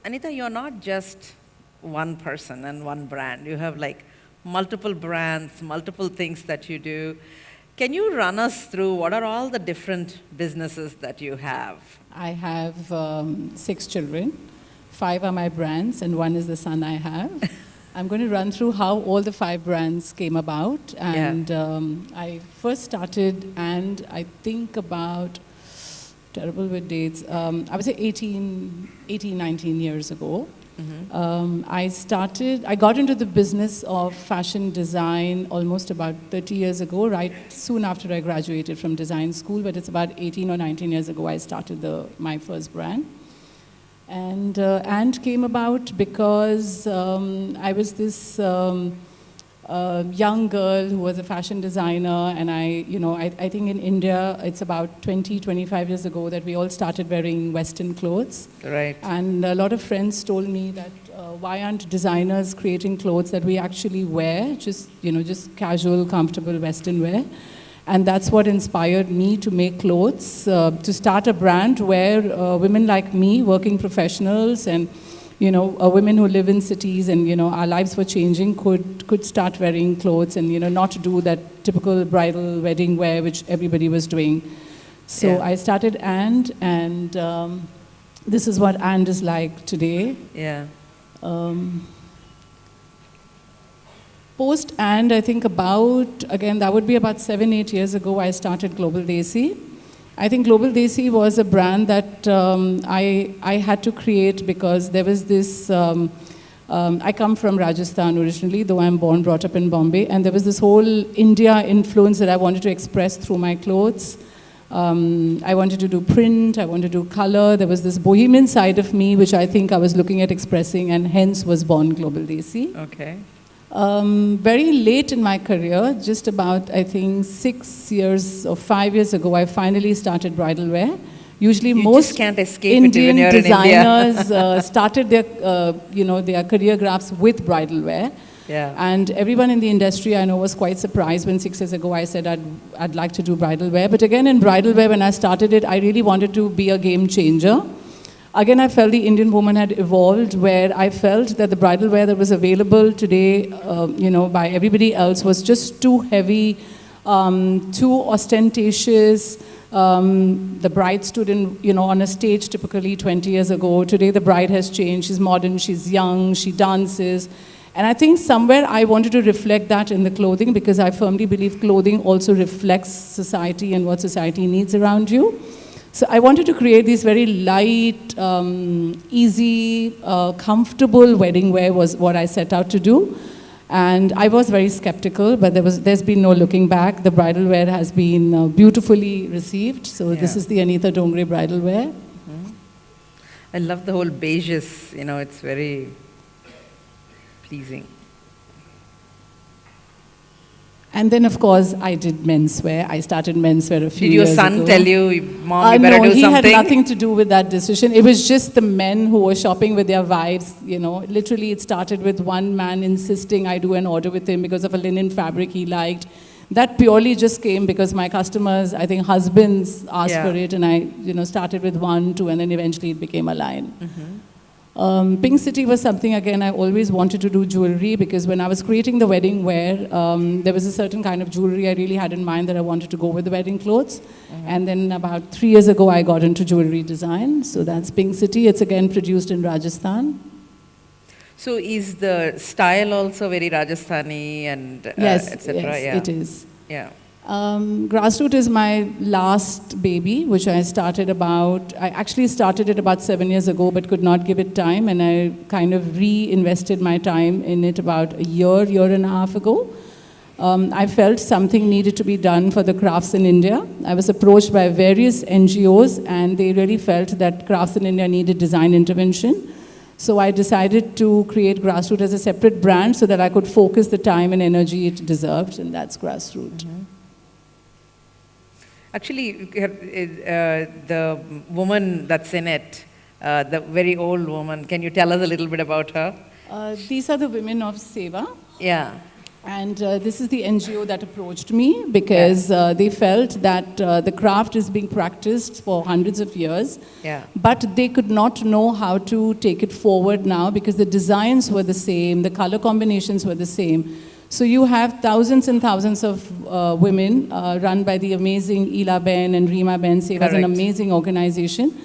Anita, you're not just one person and one brand. You have like multiple brands, multiple things that you do. Can you run us through what are all the different businesses that you have? I have 6 children. 5 are my brands, and 1 is the son I have. I'm going to run through how all the 5 brands came about. And I first started, and I think about, terrible with dates, I would say 18, 19 years ago. I got into the business of fashion design almost about 30 years ago, right soon after I graduated from design school, but it's about 18 or 19 years ago I started my first brand. And came about because I was this young girl who was a fashion designer, and I think in India it's about 20, 25 years ago that we all started wearing Western clothes. Right. And a lot of friends told me that why aren't designers creating clothes that we actually wear, just casual, comfortable Western wear. And that's what inspired me to make clothes, to start a brand where women like me, working professionals, and women who live in cities, and our lives were changing, could start wearing clothes, and not do that typical bridal wedding wear which everybody was doing. So I started And this is what And is like today. Yeah. Post And, I think that would be about 7, 8 years ago, I started Global Desi. I think Global Desi was a brand that I had to create because there was this, I come from Rajasthan originally, though I'm brought up in Bombay, and there was this whole India influence that I wanted to express through my clothes. I wanted to do print, I wanted to do color. There was this bohemian side of me which I think I was looking at expressing, and hence was born Global Desi. Okay. Very late in my career, just about, I think, 6 years or 5 years ago, I finally started bridal wear. Usually most can't escape Indian it when you're designers started their career graphs with bridal wear. Yeah. And everyone in the industry I know was quite surprised when 6 years ago I said I'd like to do bridal wear. But again, in bridal wear, when I started it, I really wanted to be a game changer. Again, I felt the Indian woman had evolved, where I felt that the bridal wear that was available today, by everybody else was just too heavy, too ostentatious. The bride stood on a stage typically 20 years ago. Today, the bride has changed. She's modern, she's young, she dances. And I think somewhere I wanted to reflect that in the clothing, because I firmly believe clothing also reflects society and what society needs around you. So I wanted to create these very light, easy, comfortable wedding wear was what I set out to do. And I was very skeptical, but there's been no looking back. The bridal wear has been beautifully received. So this is the Anita Dongre bridal wear. Mm-hmm. I love the whole beiges, it's very pleasing. And then, of course, I did menswear. I started menswear a few years ago. Did your son tell you, Mom, you better do something? No, he had nothing to do with that decision. It was just the men who were shopping with their wives, Literally, it started with one man insisting I do an order with him because of a linen fabric he liked. That purely just came because my customers, I think husbands asked for it, and I started with 1, 2, and then eventually it became a line. Mm-hmm. Pink City was something, again, I always wanted to do jewelry, because when I was creating the wedding wear, there was a certain kind of jewelry I really had in mind that I wanted to go with the wedding clothes. Mm-hmm. And then about 3 years ago, I got into jewelry design. So that's Pink City. It's again produced in Rajasthan. So is the style also very Rajasthani and etc.? Yes, it is. Yeah. Grassroot is my last baby, which I actually started it about 7 years ago, but could not give it time, and I kind of reinvested my time in it about a year and a half ago. I felt something needed to be done for the crafts in India. I was approached by various NGOs, and they really felt that crafts in India needed design intervention. So I decided to create Grassroot as a separate brand so that I could focus the time and energy it deserved, and that's Grassroot. Mm-hmm. Actually, the woman that's in it, the very old woman, can you tell us a little bit about her? These are the women of Seva. Yeah. And this is the NGO that approached me because they felt that the craft is being practiced for hundreds of years, but they could not know how to take it forward now because the designs were the same, the color combinations were the same. So you have thousands and thousands of women run by the amazing Ila Ben and Rima Ben Seva, as an amazing organization.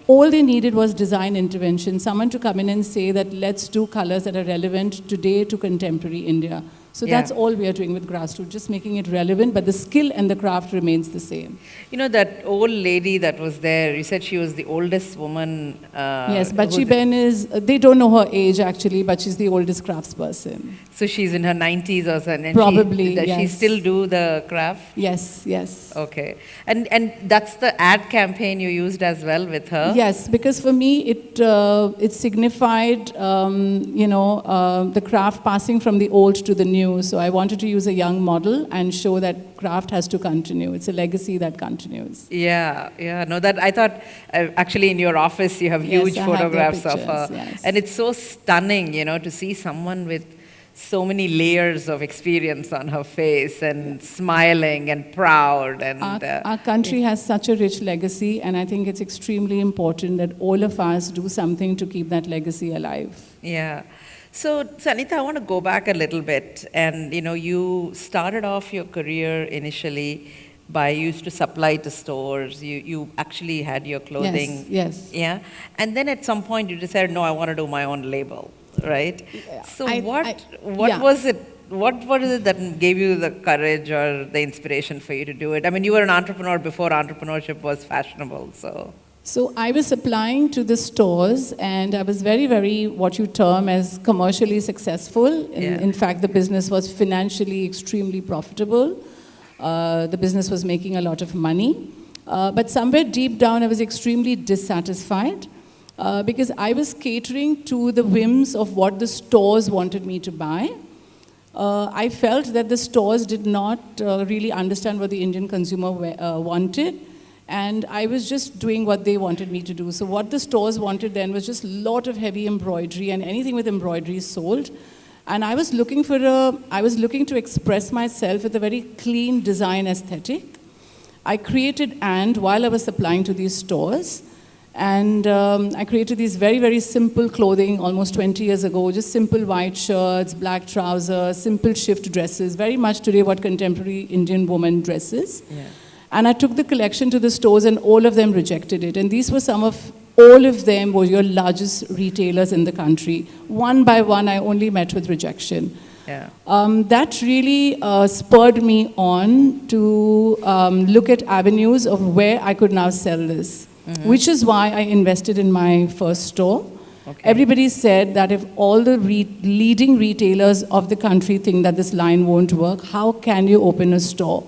All they needed was design intervention, someone to come in and say that let's do colors that are relevant today to contemporary India. So that's all we are doing with grassroots, just making it relevant, but the skill and the craft remains the same. You know, that old lady that was there, you said she was the oldest woman. Yes, Bachi Ben is, they don't know her age actually, but she's the oldest craftsperson. So she's in her 90s or something. Probably, does yes. she still do the craft? Yes, yes. Okay. And that's the ad campaign you used as well with her? Yes, because for me it signified, the craft passing from the old to the new. So I wanted to use a young model and show that craft has to continue. It's a legacy that continues. Yeah. No, that I thought actually in your office you have huge photographs of her. Yes. And it's so stunning, to see someone with so many layers of experience on her face and smiling and proud. And our country has such a rich legacy, and I think it's extremely important that all of us do something to keep that legacy alive. Yeah. So, Anita, I want to go back a little bit. And, you started off your career initially by you used to supply to stores. You actually had your clothing. Yes. Yeah. And then at some point you decided, no, I want to do my own label, right? So what was it? What is it that gave you the courage or the inspiration for you to do it? I mean, you were an entrepreneur before entrepreneurship was fashionable, So I was supplying to the stores, and I was very, very, what you term as commercially successful. In fact, the business was financially extremely profitable. The business was making a lot of money. But somewhere deep down, I was extremely dissatisfied because I was catering to the whims of what the stores wanted me to buy. I felt that the stores did not really understand what the Indian consumer wanted. And I was just doing what they wanted me to do. So what the stores wanted then was just a lot of heavy embroidery, and anything with embroidery sold. And I was looking to express myself with a very clean design aesthetic. I created while I was supplying to these stores. And I created these very, very simple clothing almost 20 years ago, just simple white shirts, black trousers, simple shift dresses, very much today what contemporary Indian woman dresses. And I took the collection to the stores, and all of them rejected it. And all of them were your largest retailers in the country. One by one, I only met with rejection. That really spurred me on to look at avenues of where I could now sell this, which is why I invested in my first store. Everybody said that if all the leading retailers of the country think that this line won't work, how can you open a store?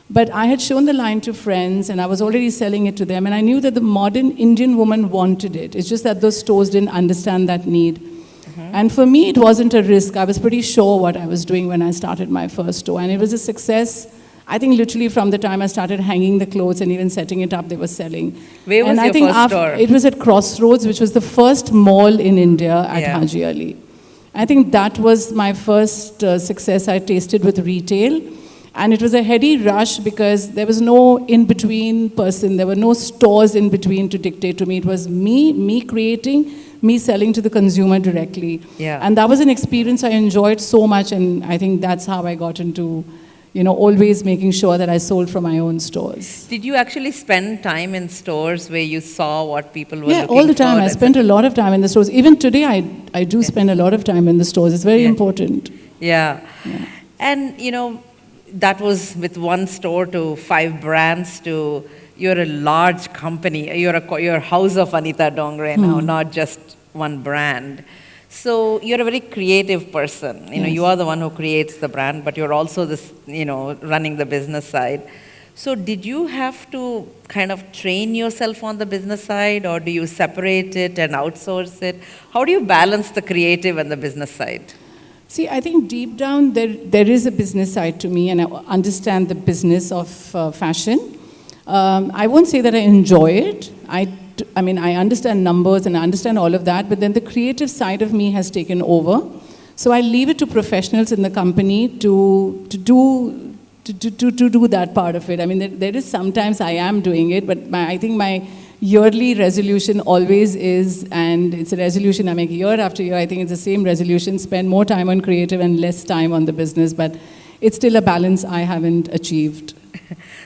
But I had shown the line to friends, and I was already selling it to them, and I knew that the modern Indian woman wanted it. It's just that those stores didn't understand that need. And for me, it wasn't a risk. I was pretty sure what I was doing when I started my first store, and it was a success. I think literally from the time I started hanging the clothes and even setting it up, they were selling. Where was your first store? It was at Crossroads, which was the first mall in India at Haji Ali. I think that was my first success I tasted with retail. And it was a heady rush because there was no in-between person. There were no stores in between to dictate to me. It was me creating, me selling to the consumer directly. And that was an experience I enjoyed so much, and I think that's how I got into, always making sure that I sold from my own stores. Did you actually spend time in stores where you saw what people were looking for? Yeah, all the time. I spent a lot of time in the stores. Even today, I do spend a lot of time in the stores. It's very important. And, that was with one store to 5 brands to you're a large company. You're a house of Anita Dongre now, not just one brand. So you're a very creative person. You are the one who creates the brand, but you're also this, running the business side. So did you have to kind of train yourself on the business side, or do you separate it and outsource it? How do you balance the creative and the business side? See, I think deep down there is a business side to me, and I understand the business of fashion. I won't say that I enjoy it. I understand numbers and I understand all of that, but then the creative side of me has taken over. So I leave it to professionals in the company to do that part of it. I mean, there is sometimes I am doing it, but I think my yearly resolution always is, and it's a resolution I make year after year. I think it's the same resolution: spend more time on creative and less time on the business. But it's still a balance I haven't achieved.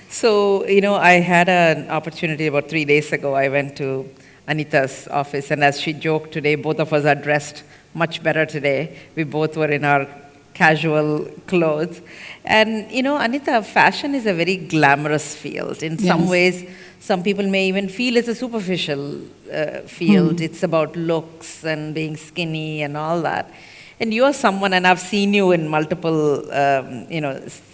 So, I had an opportunity about 3 days ago. I went to Anita's office, and as she joked today, both of us are dressed much better today. We both were in our casual clothes. And, Anita, fashion is a very glamorous field. In some Yes. ways, some people may even feel it's a superficial field. It's about looks and being skinny and all that. And you're someone, and I've seen you in multiple,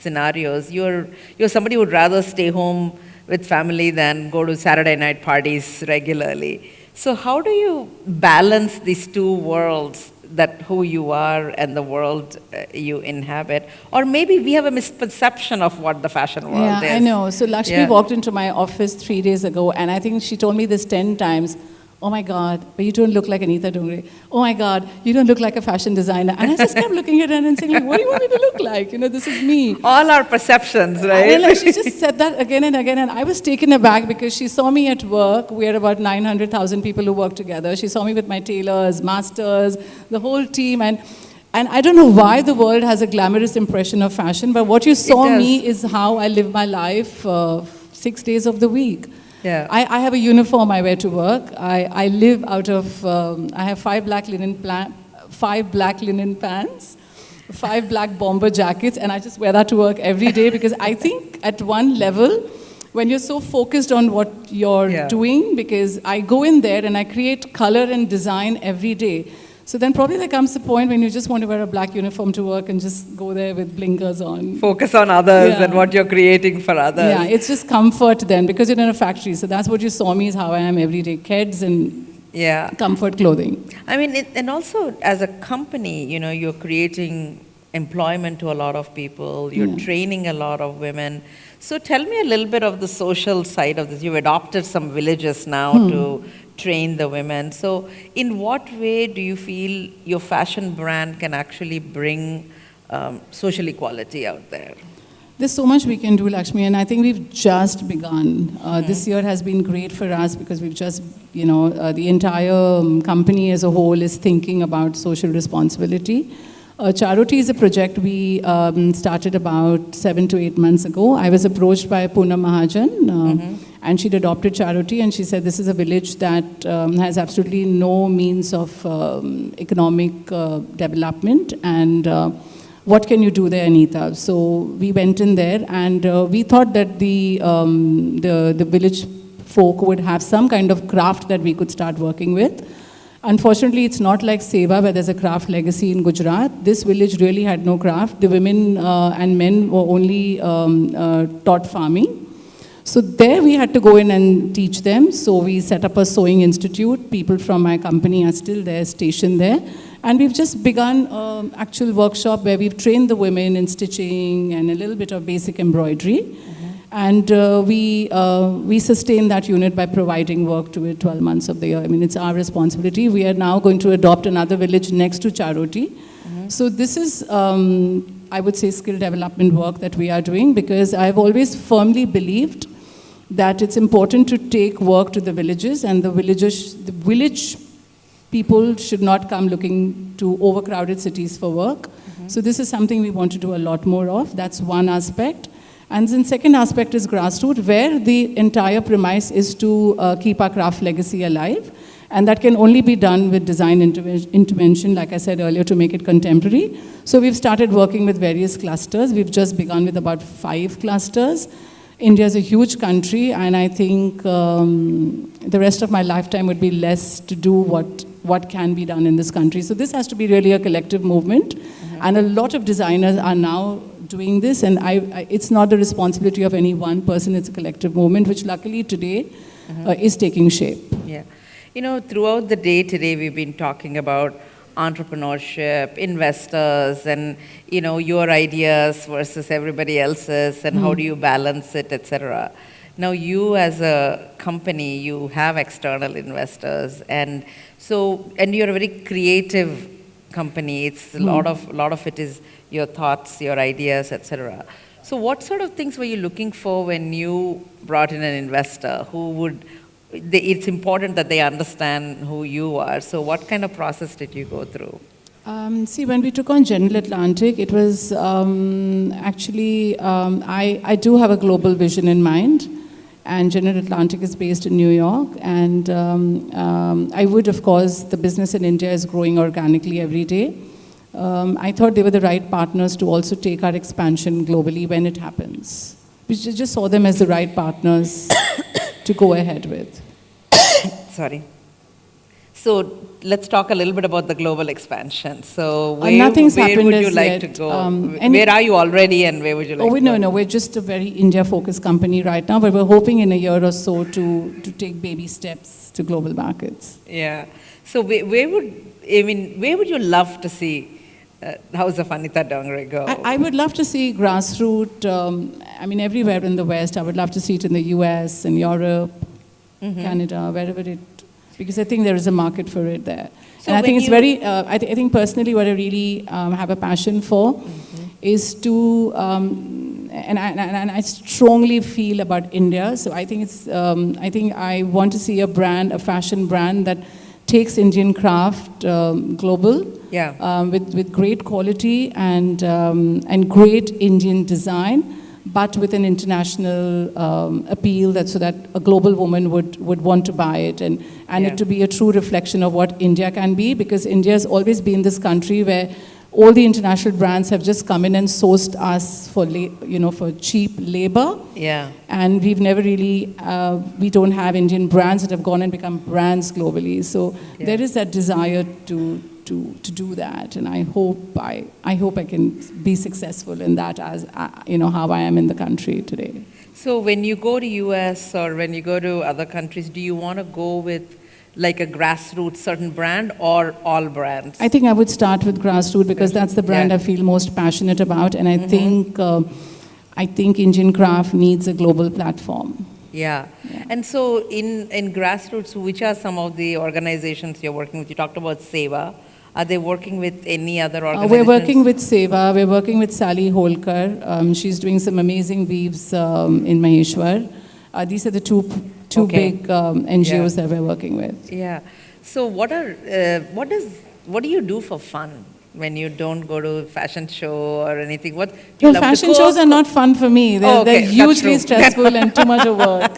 scenarios. You're somebody who would rather stay home with family than go to Saturday night parties regularly. So how do you balance these two worlds, that who you are and the world you inhabit? Or maybe we have a misperception of what the fashion world is. Yeah, I know. So Lakshmi walked into my office 3 days ago, and I think she told me this 10 times. Oh my God, but you don't look like Anita Dongre. Oh my God, you don't look like a fashion designer. And I just kept looking at her and saying, like, what do you want me to look like? This is me. All our perceptions, right? And like, she just said that again and again, and I was taken aback because she saw me at work. We are about 900,000 people who work together. She saw me with my tailors, masters, the whole team, and I don't know why the world has a glamorous impression of fashion, but what you saw me is how I live my life 6 days of the week. Yeah. I have a uniform I wear to work. I live out of, I have 5 black linen pants, 5 black bomber jackets, and I just wear that to work every day because I think at one level, when you're so focused on what you're doing, because I go in there and I create color and design every day. So then probably there comes a point when you just want to wear a black uniform to work and just go there with blinkers on. Focus on others and what you're creating for others. Yeah, it's just comfort then because you're in a factory. So that's what you saw me is how I am every day. Kids and comfort clothing. I mean, and also as a company, you're creating employment to a lot of people. You're training a lot of women. So tell me a little bit of the social side of this. You've adopted some villages now to train the women. So in what way do you feel your fashion brand can actually bring social equality out there? There's so much we can do, Lakshmi, and I think we've just begun. This year has been great for us because we've just, the entire company as a whole is thinking about social responsibility. Charity is a project we started about 7 to 8 months ago. I was approached by Poonam Mahajan, and she'd adopted Charity, and she said, this is a village that has absolutely no means of economic development, and what can you do there, Anita? So we went in there, and we thought that the village folk would have some kind of craft that we could start working with. Unfortunately, it's not like Seva, where there's a craft legacy in Gujarat. This village really had no craft. The women and men were only taught farming. So there we had to go in and teach them. So we set up a sewing institute. People from my company are still there, stationed there. And we've just begun an actual workshop where we've trained the women in stitching and a little bit of basic embroidery. And we sustain that unit by providing work to it 12 months of the year. I mean, it's our responsibility. We are now going to adopt another village next to Charoti. So this is, I would say, skill development work that we are doing because I've always firmly believed that it's important to take work to the villages, and the village people should not come looking to overcrowded cities for work. So this is something we want to do a lot more of. That's one aspect. And then second aspect is grassroots, where the entire premise is to keep our craft legacy alive. And that can only be done with design intervention, like I said earlier, to make it contemporary. So we've started working with various clusters. We've just begun with about 5 clusters. India is a huge country, and I think the rest of my lifetime would be less to do what can be done in this country. So this has to be really a collective movement. And a lot of designers are now doing this, and it's not the responsibility of any one person, it's a collective movement, which luckily today is taking shape. Yeah. Throughout the day today, we've been talking about entrepreneurship, investors, and, your ideas versus everybody else's, and how do you balance it, etc. Now, you as a company, you have external investors, and you're a very creative company. It's a lot of it is your thoughts, your ideas, etc. So what sort of things were you looking for when you brought in an investor who would, it's important that they understand who you are. So what kind of process did you go through? See, when we took on General Atlantic, it was actually, I do have a global vision in mind, and General Atlantic is based in New York, and I would, of course, the business in India is growing organically every day. I thought they were the right partners to also take our expansion globally when it happens. We just saw them as the right partners to go ahead with. Sorry. So let's talk a little bit about the global expansion. So where would you like to go? Where are you already and where would you like to go? No, we're just a very India-focused company right now, but we're hoping in a year or so to take baby steps to global markets. Yeah. So where would you love to see House of Anita Dongre go? I would love to see grassroots, everywhere in the West. I would love to see it in the US, in Europe, Canada, wherever it, because I think there is a market for it there. So and I think it's very, I think personally what I really have a passion for is to, and I strongly feel about India. So I think I want to see a fashion brand that takes Indian craft global, with great quality and great Indian design, but with an international appeal so that a global woman would want to buy it and it to be a true reflection of what India can be, because India has always been this country where all the international brands have just come in and sourced us for cheap labor. Yeah. And we've never really, we don't have Indian brands that have gone and become brands globally. So there is that desire to do that, and I hope I can be successful in that as how I am in the country today. So when you go to US or when you go to other countries, do you want to go with like a grassroots certain brand or all brands? I think I would start with grassroots because that's the brand I feel most passionate about, and I think Indian craft needs a global platform. Yeah. And so in grassroots, which are some of the organizations you're working with? You talked about Seva. Are they working with any other organizations? We're working with Seva. We're working with Sally Holkar. She's doing some amazing weaves in Maheshwar. These are the two big NGOs that we're working with. Yeah. So what do you do for fun when you don't go to a fashion show or anything? What do you love fashion to cook? shows are not fun for me. They're hugely stressful and too much of work.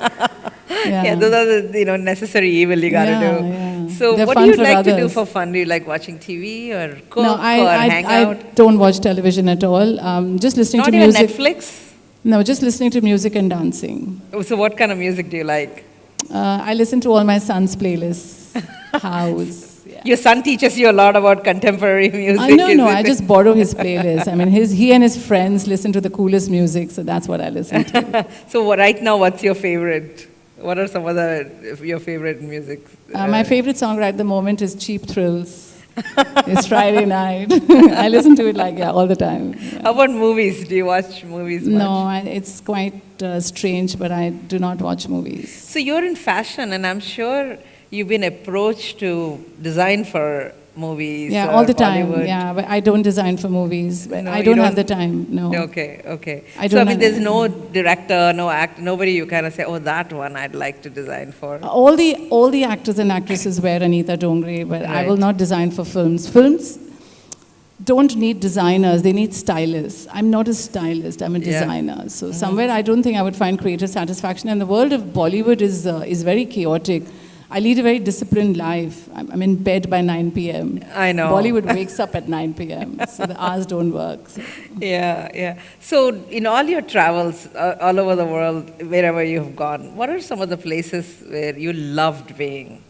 Yeah, those are the necessary evil you got to do. Yeah. So They're what do you like others. to do for fun? Do you like watching TV or cook No, or hang out? I don't watch television at all. Just listening Not to even music. Netflix? No, just listening to music and dancing. So what kind of music do you like? I listen to all my son's playlists. House. Yeah. Your son teaches you a lot about contemporary music. No, I just borrow his playlist. I mean, he and his friends listen to the coolest music, so that's what I listen to. So right now, what's your favorite? What are some other your favorite music? My favorite song right at the moment is Cheap Thrills. It's Friday night. I listen to it all the time. Yeah. How about movies? Do you watch movies much? No, it's quite strange, but I do not watch movies. So you're in fashion, and I'm sure you've been approached to design for movies. Yeah, all the time. Bollywood. Yeah, but I don't design for movies. No, I don't have the time. No. Okay. There's no director, no actor, nobody you kind of say, oh, that one I'd like to design for. All the actors and actresses wear Anita Dongre, but I will not design for films. Films don't need designers; they need stylists. I'm not a stylist; I'm a designer. So somewhere I don't think I would find creative satisfaction. And the world of Bollywood is very chaotic. I lead a very disciplined life. I'm in bed by 9 p.m. I know. Bollywood wakes up at 9 p.m., so the hours don't work. So. Yeah. So in all your travels all over the world, wherever you've gone, what are some of the places where you loved being?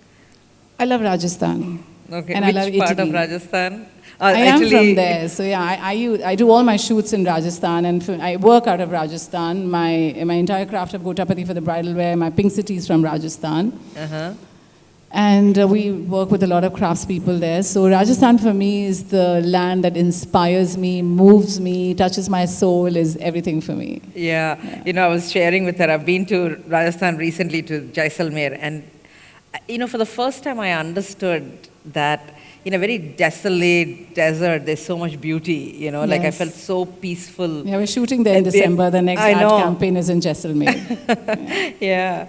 I love Rajasthan. Okay. And Which I love part Italy. of Rajasthan? I am from there, so I do all my shoots in Rajasthan, and I work out of Rajasthan. My entire craft of Gotapati for the bridal wear, my pink city is from Rajasthan. And we work with a lot of craftspeople there. So Rajasthan for me is the land that inspires me, moves me, touches my soul, is everything for me. Yeah. I was sharing with her, I've been to Rajasthan recently to Jaisalmer, and for the first time I understood that in a very desolate desert, there's so much beauty, you know, like I Yes. felt so peaceful. Yeah, we're shooting there in At the- December. The next I ad know. campaign is in Jaisalmer. Yeah.